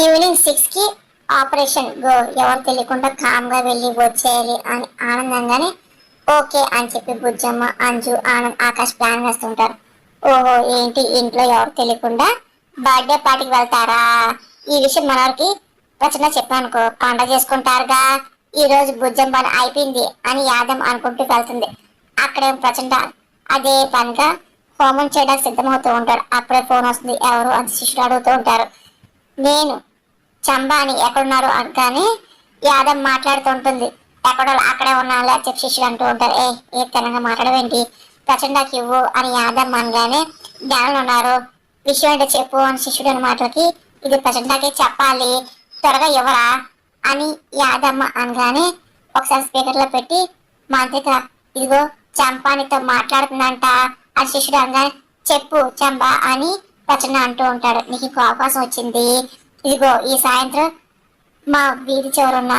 Evening 6కి operation go. ఎవరు తెలియకుండా కామ్గా వెళ్ళి వచ్చేయాలి అని ఆనందంగానే ఓకే అని చెప్పి బుజ్జమ్మ, అంజు, ఆనంద్, ఆకాష్ ప్లాన్ వేస్తుంటారు. ఓహో ఏంటి ఇంట్లో ఎవరు తెలియకుండా బర్త్డే పార్టీకి వెళ్తారా? ఈ విషయం మనవరికి రచన చెప్పానుకో పండగ చేసుకుంటారుగా. ఈ రోజు బుజ్జమ్మ పని అయిపోయింది అని యాదం అనుకుంటూ వెళ్తుంది. అక్కడేం ప్రచండ అదే పనిగా హోమం చేయడానికి సిద్ధమవుతూ ఉంటాడు. అప్పుడే ఫోన్ వస్తుంది. ఎవరు అని శిష్యుడు అడుగుతూ ఉంటారు. నేను చంబా అని ఎక్కడున్నారు అనగానే యాదవ్ మాట్లాడుతూ ఉంటుంది. ఎక్కడో అక్కడే ఉన్నాను అని చెప్పి శిష్యుడు అంటూ ఉంటారు. ఏ తెలంగా మాట్లాడవేంటి, ప్రచండకి ఇవ్వు అని యాదవ్ అనగానే జ్ఞానులు ఉన్నారు, విషయం ఏంటో చెప్పు అని శిష్యుడు అని మాటలకి ఇది ప్రచండకి చెప్పాలి, త్వరగా ఇవ్వరా అని యాదమ్మ అనగానే ఒకసారి స్పీకర్లో పెట్టి మాంత్రిక ఇదిగో చంపానితో మాట్లాడుతుందంట అని శిష్యుడు అనగానే చెప్పు చంప అని ప్రచండ అంటూ ఉంటాడు. నీకు ఇంకో అవకాశం వచ్చింది, ఇదిగో ఈ సాయంత్రం మా వీధి చివరున్న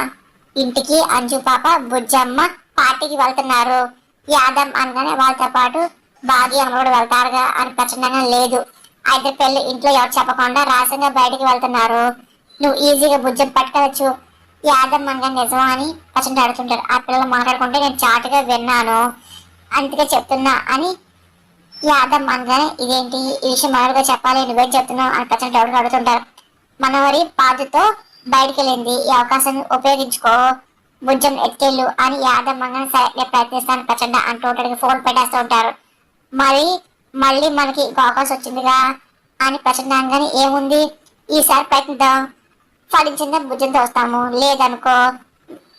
ఇంటికి అంజు పాప బుజ్జమ్మ పార్టీకి వెళ్తున్నారు. యాదవ్ అనగానే వాళ్ళతో పాటు బాగి అమ్మ కూడా వెళ్తారుగా అని ప్రచండంగా లేదు, అయితే పెళ్లి ఇంట్లో ఎవరు చెప్పకుండా రహస్యంగా బయటికి వెళ్తున్నారు, నువ్వు ఈజీగా బుజ్జం పట్టుకోవచ్చు. యాదవ్ అనగా నిజమా అని ప్రచండ అడుగుతుంటారు. ఆ పిల్లలు మాట్లాడుకుంటే నేను చాటుగా విన్నాను అందుకే చెప్తున్నా అని యాదవ్ అనగానే ఇదేంటి ఈ విషయం మనగా చెప్పాలి, నువ్వేం చెప్తున్నావు అని ప్రచండ డౌట్గా అడుగుతుంటారు. మనవరి పాదుతో బయటికి వెళ్ళింది, ఈ అవకాశాన్ని ఉపయోగించుకో, బుజ్జం ఎత్తుకెళ్ళు అని యాదవ్ అనగానే సరే నేను ప్రయత్నిస్తాను ప్రచండ అంటూ ఉంటాడు. ఫోన్ పెట్టేస్తూ ఉంటారు. మరి మళ్ళీ మనకి ఇంకో అవకాశం వచ్చిందిగా అని ప్రచండ అనగానే ఏముంది ఈసారి ప్రయత్నిద్దాం, ఫలించిందా బుజ్జంతో వస్తాము, లేదనుకో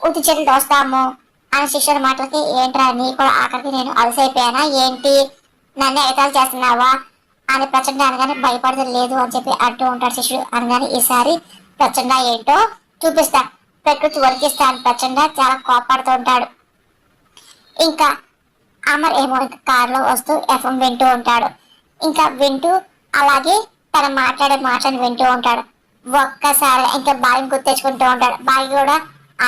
ఉతి చెట్లు దోస్తాము అని శిష్యుడి మాటలకి ఏంట్రా నీ కూడా ఆఖరికి నేను అలసైపోయానా ఏంటి, నన్ను ఎగతాలు చేస్తున్నావా అని ప్రచండ అనగానే భయపడదు లేదు అని చెప్పి అంటూ ఉంటాడు శిష్యుడు. అనగానే ఈసారి ప్రచండ ఏంటో చూపిస్తా, ప్రకృతి వరికిస్తా అని ప్రచండ చాలా కోపడుతూ ఉంటాడు. ఇంకా అమర్ ఏమో ఇంకా కారులో వస్తూ ఎఫ్ఎం వింటూ ఉంటాడు. ఇంకా వింటూ అలాగే తన మాట్లాడే మాటను వింటూ ఉంటాడు. ఒక్కసారి ఇంకా బాగా గుర్తెచ్చుకుంటూ ఉంటాడు. బాగా కూడా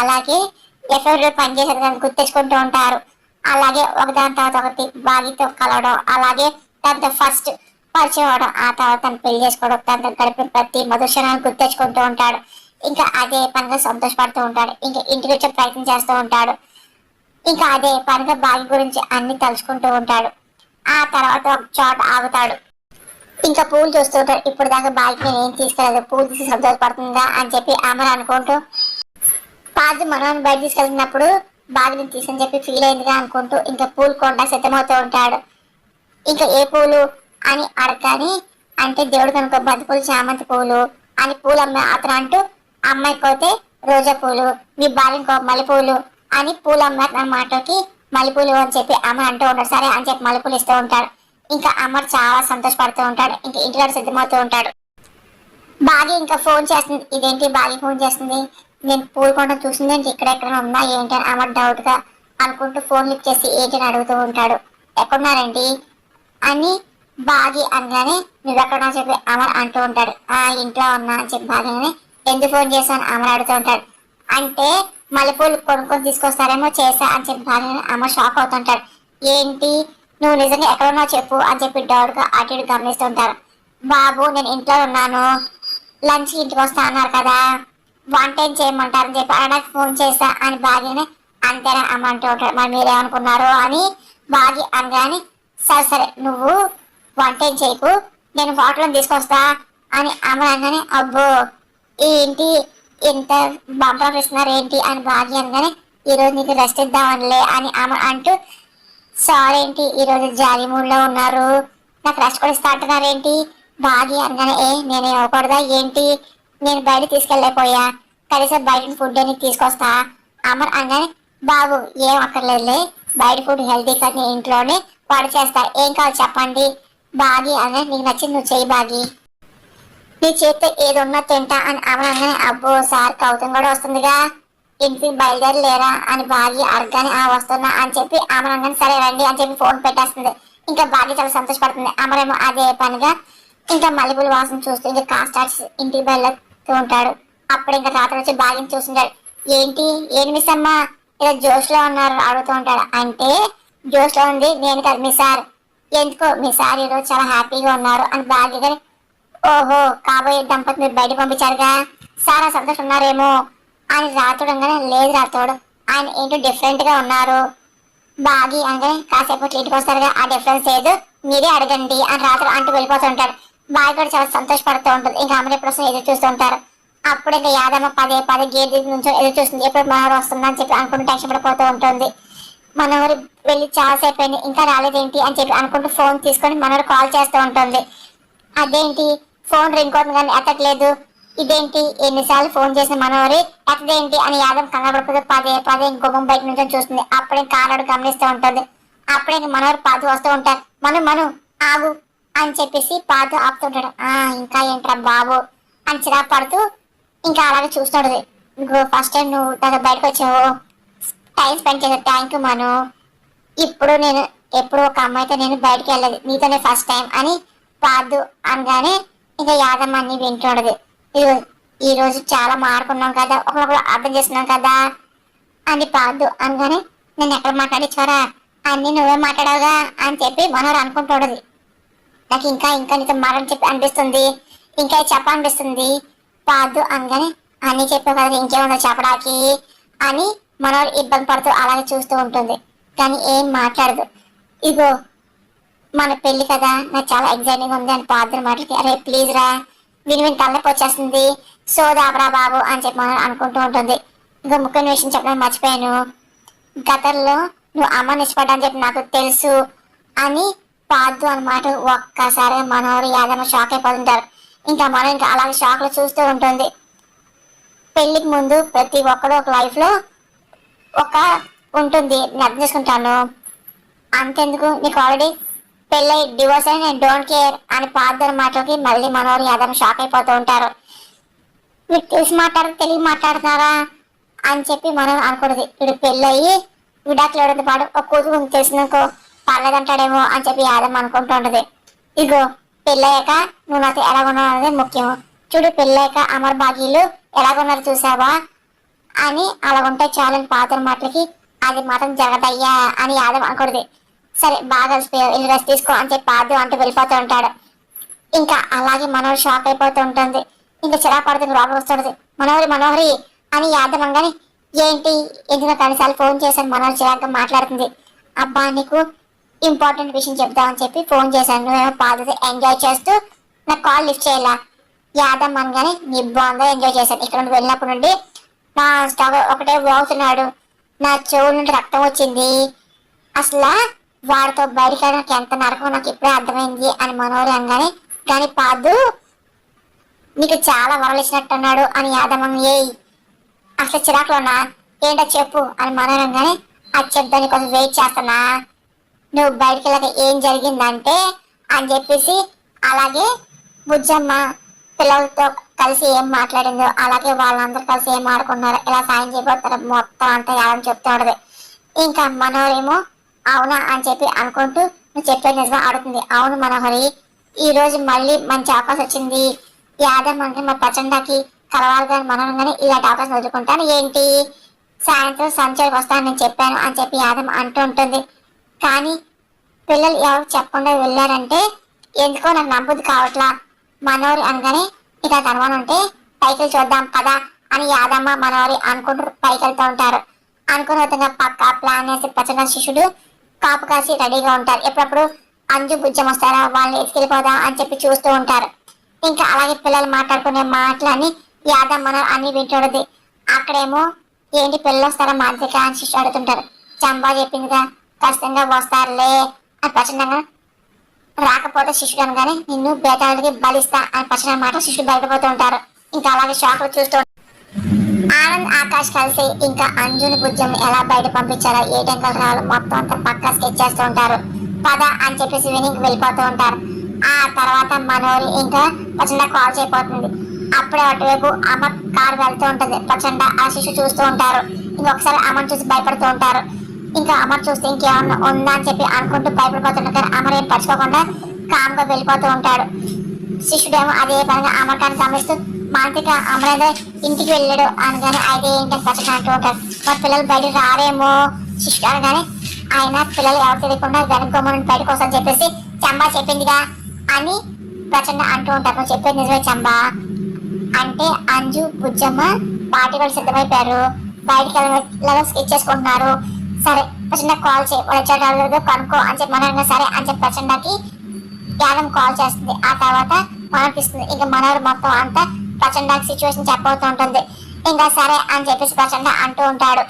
అలాగే ఎఫ్ఎంలో పనిచేసేది కానీ గుర్తెచ్చుకుంటూ ఉంటారు. అలాగే ఒకదాని తర్వాత ఒకటి బాగితో కలవడం, అలాగే దాంతో ఫస్ట్ పరిచయం అవడం, ఆ తర్వాత తను పెళ్లి చేసుకోవడం, తనతో గడిపిన ప్రతి మధుక్షణాన్ని గుర్తెచ్చుకుంటూ ఉంటాడు. ఇంకా అదే పనిగా సంతోషపడుతూ ఉంటాడు. ఇంకా ఇంటికి వచ్చే ప్రయత్నం చేస్తూ ఉంటాడు. ఇంకా అదే పనిగా బాగి గురించి అన్ని తలుచుకుంటూ ఉంటాడు. ఆ తర్వాత ఒక చోట ఆగుతాడు. ఇంకా పూలు చూస్తూ ఉంటాడు. ఇప్పుడు దాకా బాగి నేను ఏం తీసుకెళ్ళదు, పూలు తీసి సంతోషపడుతుందా అని చెప్పి అమర్ అనుకుంటూ పాదు మనోని బయట తీసుకెళ్తున్నప్పుడు బాగిని తీసుని చెప్పి ఫీల్ అయిందిగా అనుకుంటూ ఇంకా పూలు కొండ సిద్ధమవుతూ ఉంటాడు. ఇంకా ఏ పూలు అని అడగాని అంటే దేవుడు కనుక బంతి పూలు, చామంతి పూలు అని పూలు అమ్మాయి అతను అంటూ అమ్మాయి కోతే రోజా పూలు, మీ బాలింకో మల్లెపూలు అని పూలు అమ్మాయి తన మాటకి మల్లెపూలు అని చెప్పి అమ్మ అంటూ ఉంటాడు. సరే అని చెప్పి మల్లెపూలు ఇస్తూ ఉంటాడు. ఇంకా అమర్ చాలా సంతోషపడుతూ ఉంటాడు. ఇంకా ఇంటికాడ సిద్ధమవుతూ ఉంటాడు. బాగి ఇంకా ఫోన్ చేస్తుంది. ఇదేంటి బాగి ఫోన్ చేస్తుంది, నేను పూలు కొండ చూసింది ఏంటి, ఇక్కడెక్కడ ఉందా ఏంటి అని అమర్ డౌట్ గా అనుకుంటూ ఫోన్ లిఫ్ట్ చేసి ఏంటి అని అడుగుతూ ఉంటాడు. ఎక్కడున్నారండి అని బాగి అనగానే నువ్వెక్కడా చెప్పి అమర్ అంటూ ఉంటాడు. ఆ ఇంట్లో ఉన్నా అని చెప్పి బాగానే ఎందుకు ఫోన్ చేశాను అమర్ అడుగుతూ ఉంటాడు. అంటే మల్లెపూలు కొనుక్కొని తీసుకొస్తారేమో చేసా అని చెప్పి బాగానే అమర్ షాక్ అవుతుంటాడు. ఏంటి నువ్వు నిజంగా ఎక్కడున్నావు చెప్పు అని చెప్పి డౌట్ గా అటు ఇటు గమనిస్తుంటారు. బాబు నేను ఇంట్లో ఉన్నాను, లంచ్ ఇంటికి వస్తా అన్నారు కదా, వంట ఏం చేయమంటారని చెప్పి అనడానికి ఫోన్ చేస్తా అని బాగానే అంతేనా అమ్మ అంటూ ఉంటాడు. మరి మీరేమనుకున్నారు అని బాగి అనగానే సరే సరే నువ్వు వంట ఏం చేయకు, నేను హోటల్ తీసుకొస్తా అని అమ్మ అనగానే అబ్బో ఏంటి ఎంత బంపర్ ఇస్తున్నారు ఏంటి అని బాగి అనగానే ఈరోజు నీకు రెస్ట్ ఇద్దామనిలే అని అమ్మ అంటూ సారీ ఏంటి ఈరోజు జాలి మూడ్లో ఉన్నారు, నాకు రెస్ట్ కూడా ఇస్తా అంటున్నారు ఏంటి బాగి అనగానే నేనే ఇవ్వకూడదా ఏంటి, నేను బయట తీసుకెళ్ళలేకపోయా, కనీసం బయట ఫుడ్ అని తీసుకొస్తా అమర్ అనగానే బాబు ఏం అక్కర్లేదులే, బయట ఫుడ్ హెల్తీ కానీ ఇంట్లోనే వాడు చేస్తా, ఏం కావాలి చెప్పండి బాగి అనగానే నీకు నచ్చింది నువ్వు చెయ్యి బాగి, నీ చేతితో ఏది ఉన్నా తింటా అని అమర్ అనగానే అబ్బో సార్ కౌతం కూడా వస్తుందిగా, ఇంటికి బయలుదేరి లేరా అని బాగి అడగానే ఆ వస్తున్నా అని చెప్పి అమర్ అనగానే సరే రండి అని చెప్పి ఫోన్ పెట్టేస్తుంది. ఇంకా బాగి చాలా సంతోషపడుతుంది. అమరేమో అదే పనిగా ఇంకా మల్లెపూల వాసన చూస్తూ ఇంకా కాస్టార్స్ ఇంటికి బయలుతూ ఉంటాడు. అప్పుడు ఇంకా రాత్రి వచ్చి బాగిని చూస్తుంటాడు. ఏంటి ఏంటి మిస్ అమ్మ ఇలా జోష్ లో ఉన్నారు అడుగుతూ ఉంటాడు. అంటే జోష్ లో ఉంది నేను కాదు మీ సార్, ఎందుకో మీ సార్ ఈరోజు చాలా హ్యాపీగా ఉన్నారు అని బాగి ఓహో కాబోయే దంపతి మీరు బయట పంపించారుగా సారా సంతోష్ ఉన్నారేమో అని రాతోడంగానే లేదు రాతోడు ఆయన ఏంటో డిఫరెంట్ గా ఉన్నారు బాగి అంటే కాసేపు ఇంటికి వస్తారుగా ఆ డిఫరెన్స్ ఏదో మీరే అడగండి అని రాత్రి అంటూ వెళ్ళిపోతూ ఉంటారు బావి కూడా చాలా సంతోషపడుతూ ఉంటుంది ఇంకా అమరే కోసం ఎదురు చూస్తూ ఉంటారు అప్పుడు ఇంకా యాదమ్మ పదే పదే గేట్ దగ్గర నుంచి ఎదురు చూస్తుంది ఎప్పుడు మనోహర్ వస్తుందా అని చెప్పి అనుకుంటూ టెన్షన్ పడిపోతూ ఉంటుంది మనోహర్ వెళ్ళి చాలాసేపు అయింది ఇంకా రాలేదేంటి అని చెప్పి అనుకుంటూ ఫోన్ తీసుకొని మనోహర్ కాల్ చేస్తూ ఉంటుంది అదేంటి ఫోన్ రింగ్ అవుతుంది కానీ ఎత్తట్లేదు ఇదేంటి ఎన్నిసార్లు ఫోన్ చేసిన మనోహరి ఎత్తదేంటి అని యాదవ్ కంగారు పడిపోతే పదే పదే ఇంకో బయట నుంచి చూస్తుంది అప్పుడే కానాడు గమనిస్తూ ఉంటుంది అప్పుడే మనోహర్ పాతు వస్తూ ఉంటారు మను ఆగు అని చెప్పేసి పాతు ఆపుతుంటాడు ఇంకా ఏంట్రా బాబు అని చిరా పడుతూ ఇంకా అలాగే చూస్తుంటది ఇంకో ఫస్ట్ టైం నువ్వు దగ్గర బయటకు వచ్చావు టైం స్పెండ్ చేసే థ్యాంక్ యూ మను ఇప్పుడు నేను ఎప్పుడు ఒక అమ్మాయితో నేను బయటకు వెళ్ళదు నీతోనే ఫస్ట్ టైం అని పాదు అనగానే ఇంకా యాదమ్మ అన్ని వింటుండదు ఈ రోజు చాలా మారుకున్నాం కదా ఒకరికొకరు అర్థం చేస్తున్నాం కదా అని పాదు అనగానే నేను ఎక్కడ మాట్లాడించారా అన్ని నువ్వే మాట్లాడావుగా అని చెప్పి మనోరు అనుకుంటుండదు నాకు ఇంకా ఇంకా నీతో మారని చెప్పి అనిపిస్తుంది ఇంకా చెప్పనిపిస్తుంది పాదు అనగానే అన్ని చెప్పావు కదా ఇంకేముందో చెప్పడానికి అని మనోరు ఇబ్బంది పడుతూ అలాగే చూస్తూ ఉంటుంది కానీ ఏం మాట్లాడదు ఇగో మన పెళ్లి కదా నాకు చాలా ఎగ్జైటింగ్ ఉంది అని పాదుని మాటలకి అరే ప్లీజ్ రా విని తలనొప్పి వచ్చేస్తుంది సోదాబరా బాబు అని చెప్పి మనం అనుకుంటూ ఉంటుంది ఇంకా ముఖ్యమైన విషయం చెప్పడం మర్చిపోయాను గతంలో నువ్వు అమ్మని ఇష్టపడ్డా అని చెప్పి నాకు తెలుసు అని పాదు అన్నమాట ఒక్కసారి మనోహర్ యాదమ్మ షాక్ అయిపోతుంటారు ఇంకా మనం ఇంకా అలాగే షాక్ లో చూస్తూ ఉంటుంది పెళ్లికి ముందు ప్రతి ఒక్కరు ఒక లైఫ్ లో ఒక ఉంటుంది నేను అర్థం చేసుకుంటాను అంతెందుకు నీకు ఆల్రెడీ పెళ్ళై డివోర్స్ అని నేను డోంట్ కేర్ అని పాద్దరు మాటలకి మళ్ళీ మనోహర్ యాదవ్ షాక్ అయిపోతూ ఉంటారు మీకు తెలిసి తెలివి మాట్లాడుతున్నారా అని చెప్పి మనం అనకూడదు ఇప్పుడు పెళ్ళయి విడాకులు ఎవరితో పాటు ఒక కూతురు తెలిసినాకో పర్లేదంటాడేమో అని చెప్పి యాదవ్ అనుకుంటూ ఉంటది ఇగో పెళ్ళయ్యాక నువ్వు నాతో ఎలాగున్నావు అనేది ముఖ్యం చూడు పెళ్ళయ్యాక అమర్ భాగ్యులు ఎలాగున్నారు చూసావా అని అలాగుంటే చాలని పాత్ర మాటలకి అది మాత్రం జరగదయ్యా అని యాదవ్ అనకూడదు సరే బాగా కలిసిపోయావు ఇల్లు రెస్ట్ తీసుకో అని చెప్పి పాదు అంటూ వెళ్ళిపోతూ ఉంటాడు ఇంకా అలాగే మనోహర్ షాక్ అయిపోతూ ఉంటుంది ఇంకా చిరా పడుతుంది లోపలికి వస్తుంది మనోహరి అని యాదవ్ అనగానే ఏంటి ఎందుకు కనీసార్లు ఫోన్ చేశాను మనోహర్ చిరాగ్గా మాట్లాడుతుంది అబ్బా నీకు ఇంపార్టెంట్ విషయం చెప్తామని చెప్పి ఫోన్ చేశాను నువ్వేమో పాదుతో ఎంజాయ్ చేస్తూ నాకు కాల్ లిఫ్ట్ చేయాలా యాదవ్ అనగానే నీ బాగుందో ఎంజాయ్ చేశాను ఇక్కడ నుండి వెళ్ళినప్పటి నుండి నా స్టవ్ ఒకటే వాగుతున్నాడు నా చెవుల నుండి రక్తం వచ్చింది అసలు వాడితో బయటకి నాకు ఎంత నరకం నాకు ఇప్పుడే అర్థమైంది అని మనోహర్ అనగానే కానీ పాదు నీకు చాలా వరలు ఇచ్చినట్టున్నాడు అని యాదమ్మ ఏయ్ అసలు చిరాకులోనా ఏంటో చెప్పు అని మనోహర్ అనగానే అది చెప్దాని కోసం వెయిట్ చేస్తున్నా నువ్వు బయటికి వెళ్ళక ఏం జరిగిందంటే అని చెప్పేసి అలాగే బుజ్జమ్మ పిల్లలతో కలిసి ఏం మాట్లాడిందో అలాగే వాళ్ళందరూ కలిసి ఏం ఆడుకున్నారు ఇలా సాయం చేయబోతారు మొత్తం అంతా యాదవ్ చెప్తూ ఉండదు ఇంకా మనోహరేమో అవునా అని చెప్పి అనుకుంటూ నువ్వు చెప్పేది నిజంగా అడుగుతుంది అవును మనోహరి ఈ రోజు మళ్ళీ మంచి అవకాశం వచ్చింది యాదవ్ అంటే మా ప్రచండకి కలవాలి కానీ మనోహర్ కానీ ఇలాంటి అవకాశం వదులుకుంటాను ఏంటి సాయంత్రం సంచరికి వస్తాను నేను చెప్పాను అని చెప్పి యాదవ్ అంటూ ఉంటుంది కానీ పిల్లలు ఎవరు చెప్పకుండా వెళ్ళారంటే ఎందుకో నాకు నమ్మబుద్ధి కావట్లా మనోహరి అనగానే ఇక అనుమానం ఉంటే పైకి చూద్దాం కదా అని యాదమ్మ మనోహరి అనుకుంటూ పైకి వెళ్తూ ఉంటారు అనుకున్న విధంగా పక్క ప్లాన్ వేసి ప్రచండ శిష్యుడు కాపు కాసి రెడీగా ఉంటారు ఎప్పుడప్పుడు అంజు బుజ్జం వస్తారా వాళ్ళని ఎత్తుకెళ్ళిపోదా అని చెప్పి చూస్తూ ఉంటారు ఇంకా అలాగే పిల్లలు మాట్లాడుకునే మాటలని యాదవ్ మనోహర్ అన్ని వింటుండదు అక్కడేమో ఏంటి పిల్లలు వస్తారా మాదిరిగా అని శిష్యుడు అడుగుతుంటారు చంబా చెప్పిందిగా ఖచ్చితంగా వస్తారులే అని ప్రచండంగా రాకపోతే శిష్యుడు అనగానే నిన్ను బేతాళికి బలిస్తా అని ప్రచండ మాట శిష్యుడు బయటపోతూ ఉంటారు ఇంకా అలాగే షాక్ లో చూస్తూ ఆనంద్ ఆకాష్ కలిసి ఇంకా అంజుని బుజ్జం ఎలా బయట పంపించారో ఏ టెంకలు రావాలో మొత్తం అంతా పక్కా స్కెచ్ చేస్తూ ఉంటారు పద అని చెప్పేసి వినికి వెళ్ళిపోతూ ఉంటారు ఆ తర్వాత మనోహరి ఇంకా ప్రచండ కాల్ చేయబోతుంది అప్పుడే అటువైపు అమర్ కార్ వెళ్తూ ఉంటుంది ప్రచండ ఆ శిశు చూస్తూ ఉంటారు ఇంకొకసారి అమర్ చూసి భయపడుతూ ఉంటారు ఇంకా అమర్ చూస్తే ఇంకేమన్నా ఉందా అని చెప్పి అనుకుంటూ భయపడిపోతుంటారు కానీ అమర్ ఏం పరచుకోకుండా కామ్గా వెళ్ళిపోతూ ఉంటాడు శిష్యుడేమో అదే పనిగా అమర్కాన్ని గమనిస్తూ మాంతిక అమరేంద్ర ఇంటికి వెళ్ళాడు అనగానే అయితే ఏంటని ప్రశ్న అంటూ ఉంటారు మరి పిల్లలు బయట రారేమో శిష్యుడు అనగానే ఆయన పిల్లలు ఎవరు తెలియకుండా వెనక్కోమని బయటకు వస్తారని చెప్పేసి చంబా చెప్పిందిగా అని ప్రచండ అంటూ ఉంటారు నువ్వు చెప్పేది నిజమే చంబా అంటే అంజు బుజ్జమ్మ పార్టీ వాళ్ళు సిద్ధమైపోయారు, బయటికి వెళ్ళగా స్కెచ్ చేసుకుంటున్నారు. సరే ప్రచండ కాల్ చేయి, వచ్చేటో కనుక్కో అని చెప్పి మనోరంగా సరే అని చెప్పి ప్రచండకి యాదం కాల్ చేస్తుంది. ఆ తర్వాత మనకిస్తుంది. ఇంకా మనోరు మొత్తం అంతా ప్రచండకి సిచ్యువేషన్ చెప్పబోతూ ఉంటుంది. ఇంకా సరే అని చెప్పేసి ప్రచండ అంటూ ఉంటాడు.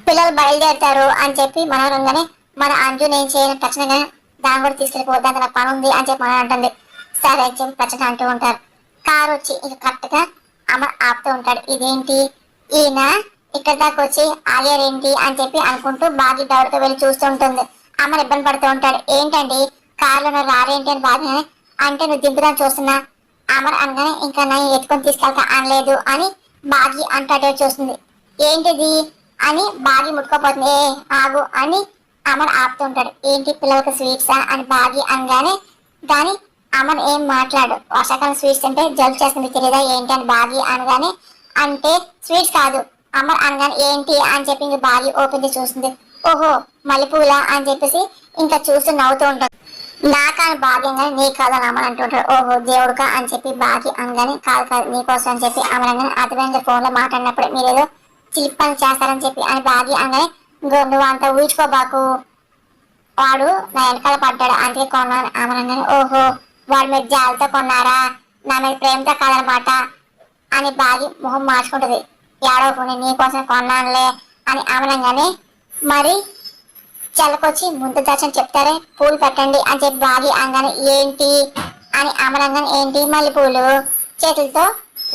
పిల్లలు బయలుదేరుతారు అని చెప్పి మనోరంగానే మన అంజు నేను చేయని ప్రచండగా దాన్ని కూడా తీసుకెళ్ళిపోద్ది, అంత పని ఉంది అని చెప్పి మనం అంటుంది. సరే అని చెప్పి ప్రచండ అంటూ ఉంటారు. కారు వచ్చి ఇక కరెక్ట్ గా అమర్ ఆపుతూ ఉంటాడు. ఇదేంటి ఈయన ఇక్కడ దాకా వచ్చి ఆగారేంటి అని చెప్పి అనుకుంటూ బాగా డౌట్తో వెళ్ళి చూస్తూ ఉంటుంది. అమర్ ఇబ్బంది పడుతూ ఉంటాడు. ఏంటండి కారులో రారేంటి అని బాగా అంటే నువ్వు దింపుదాన్ని చూస్తున్నా అమర్ అనగానే ఇంకా నేను ఎత్తుకొని తీసుకెళ్తా అనలేదు అని బాగి అంటాడే చూస్తుంది. ఏంటిది అని బాగి ముట్టుకోపోతుంది. ఏ ఆగు అని అమర్ ఆపుతూ ఉంటాడు. ఏంటి పిల్లలకు స్వీట్సా అని బాగి అనగానే దాని అమర్ ఏం మాట్లాడు. వర్షాకాలం స్వీట్స్ అంటే జలుబు చేస్తుంది తెలియదా ఏంటి అని బాగి అనగానే అంటే స్వీట్స్ కాదు అమర్ అనగానే ఏంటి అని చెప్పి ఇంక బాగి ఓపెన్ చేసి చూస్తుంది. ఓహో మల్లెపూల అని చెప్పేసి ఇంకా చూస్తూ నవ్వుతూ ఉంటాడు. నాకని భాగ్యంగా నీ కాదని అమర్ అంటుంటాడు. ఓహో దేవుడుకా అని చెప్పి బాగి అనగానే కాదు కాదు నీకోసం అని చెప్పి అమర్ అనగానే అర్థమైంది. ఫోన్లో మాట్లాడినప్పుడు మీరేదో చిలిప్ పని చేస్తారని చెప్పి అని బాగి అనగానే నువ్వు అంత ఊహించుకోబాకు, వాడు నా వెనకాల పడ్డాడు అందుకే కొన్నాను అమరంగానే ఓహో వాడు మీరు జాలితో కొన్నారా, నా మీద ప్రేమతో కాదనమాట అని బాగి మొహం మార్చుకుంటుంది. ఏడవకుండా నీకోసం కొన్నానులే అని అమరంగానే మరి చల్లకొచ్చి ముందు దర్శనం చెప్తారే పూలు పెట్టండి అని చెప్పి బాగి అనగానే ఏంటి అని అమరంగానే ఏంటి మల్లెపూలు చేతులతో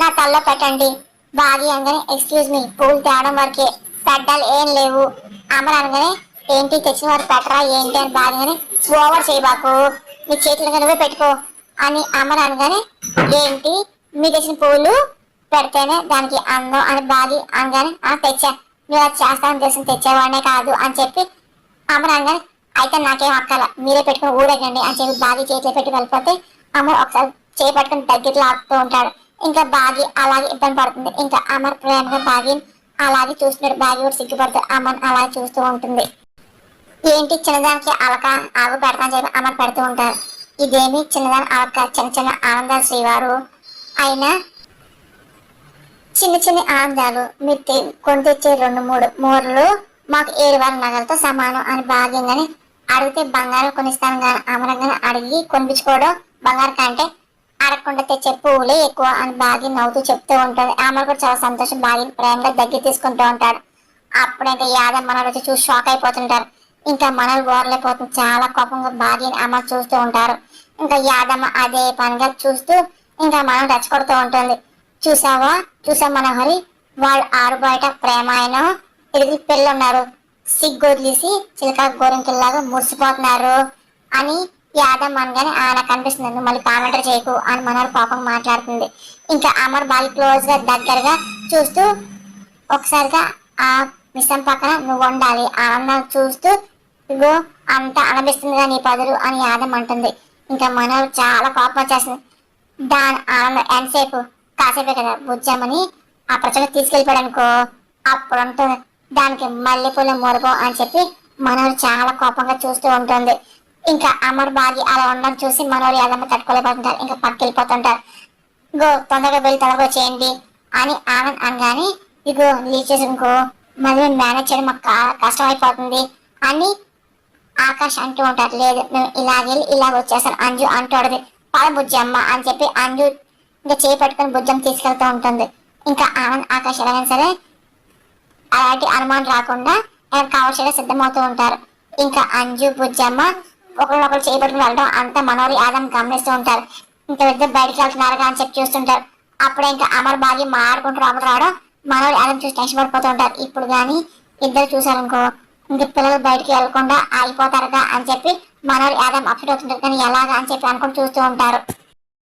నా తల్లో పెట్టండి బాగి అనగానే ఎక్స్క్యూజ్ మీ పూలు తేవడం వరకే పెట్టాలి ఏం లేవు అమర్ అనగానే ఏంటి తెచ్చిన వారు పెట్టరా ఏంటి అని బాగానే ఓవర్ చేయబాకు మీ చేతులు నువ్వే పెట్టుకో అని అమర్ అనగానే ఏంటి మీ తెచ్చిన పూలు పెడితేనే దానికి అందం అని బాగి అనగానే తెచ్చా నువ్వు అది చేస్తానని తెలిసి తెచ్చేవాడినే కాదు అని చెప్పి అమర్ అనగానే అయితే నాకేం అక్కల మీరే పెట్టుకుని ఊరేగండి అని చెప్పి బాగి చేతిలో పెట్టి వెళ్ళిపోతే అమర్ ఒకసారి చేపట్టుకుని దగ్గరలో ఆపుతూ ఉంటాడు. ఇంకా బాగి అలాగే ఇబ్బంది పడుతుంది. ఇంకా అమర్ ప్రేమగా బాగి అలాగే చూస్తున్నాడు. బాగి కూడా సిగ్గుపడుతూ అమర్ అలాగే చూస్తూ ఉంటుంది. ఏంటి చిన్నదానికి అలక ఆగు పెడతాను చెప్పి అమర్ పెడుతూ ఉంటారు. ఇదేమి చిన్నదాని అలక చిన్న చిన్న ఆనందాలు శ్రీవారు అయినా చిన్న చిన్న ఆనందాలు మీరు కొని తెచ్చే 2-3 మూరలు మాకు 7 నగలతో సమానం అని భాగ్యంగానే అడిగితే బంగారం కొనిస్తాను కానీ అమరంగానే అడిగి కొనిపించుకోవడం బంగారం కంటే అడగకుండా తెచ్చే పువ్వులే ఎక్కువ అని బాగి నవ్వుతూ చెప్తూ ఉంటుంది. అమర్ కూడా చాలా సంతోషం బాగి ప్రేమగా దగ్గర తీసుకుంటూ ఉంటాడు. అప్పుడు ఇంకా యాదవ్ మనలు వచ్చి చూసి షాక్ అయిపోతుంటారు. ఇంకా మనలు ఓరలేకపోతుంది. చాలా కోపంగా బాగి అమర్ చూస్తూ ఉంటారు. ఇంకా యాదమ్మ అదే పనిగా చూస్తూ ఇంకా మనం రెచ్చగొడుతూ ఉంటుంది. చూసావా మనోహరి వాళ్ళు ఆరు బయట ప్రేమ అయిన తిరిగి పిల్లలున్నారు సిగ్గొదిలేసి చిలక గోరింకల్లాగా మురిసిపోతున్నారు అని యాదమ్మ అనగానే ఆయన కనిపిస్తుంది. నువ్వు మళ్ళీ కామెంటరీ చేయకు అని మనోహరి పాపం మాట్లాడుతుంది. ఇంకా అమర్ బాగా క్లోజ్ గా దగ్గరగా చూస్తూ ఒకసారిగా ఆ మిషన్ పక్కన నువ్వు ఉండాలి ఆనందం చూస్తూ ఇగో అంత అనిపిస్తుందిగా నీ పదులు అని యాదమ్మ అంటుంది. ఇంకా మనోహరి చాలా కోపం వచ్చేస్తుంది. దాని ఆనందం ఎంతసేపు కాసేపే కదా బుజ్జమ్మని ఆ ప్రజలకు తీసుకెళ్ళిపోయాడు అనుకో అప్పుడు ఉంటుంది దానికి మల్లెపూల మురగం అని చెప్పి మనోహరి చాలా కోపంగా చూస్తూ ఉంటుంది. ఇంకా అమర్ బాగి అలా ఉండడం చూసి మనోహరి యాదమ్మ తట్టుకోలేకపోతుంటారు. ఇంకా పక్కకి వెళ్ళిపోతుంటారు. ఇగో తొందరగా వెళ్ళి తొందరగా చేయండి అని ఆనంద్ అనగానే ఇగో లీవ్ చేసి ఇంకో మళ్ళీ మేనేజ్ చేయడం మాకు కష్టం అయిపోతుంది అని ఆకాష్ అంటూ ఉంటారు. లేదు మేము ఇలాగెళ్ళి ఇలాగ వచ్చేసాను అంజు అంటాడు. పద బుజ్జమ్మ అని చెప్పి అంజు ఇంకా చేపట్టుకుని బుజ్జం తీసుకెళ్తూ ఉంటుంది. ఇంకా ఆనంద్ ఆకాష్ ఎలాగైనా సరే అలాంటి అనుమానం రాకుండా కావాల్సిన సిద్ధమవుతూ ఉంటారు. ఇంకా అంజు బుజ్జమ్మ ఒకరినొకరు చేపట్టుకుని వెళ్ళడం అంతా మనోహరి యాదవ్ గమనిస్తూ ఉంటారు. ఇంకా ఇద్దరు బయటికి వెళ్తున్నారుగా అని చెప్పి చూస్తుంటారు. అప్పుడే ఇంకా అమర్ బాగి మాడుకుంటూ రావడం మనోహరి యాదవ్ చూసి టెన్షన్ పడిపోతూ ఉంటారు. ఇప్పుడు కానీ ఇద్దరు చూసారనుకో ఇంక పిల్లలు బయటికి వెళ్ళకుండా ఆగిపోతారుగా అని చెప్పి మనోహరి యాదవ్ అప్సెట్ అవుతుంటారు. కానీ ఎలాగా అని చెప్పి అనుకుని చూస్తూ ఉంటారు.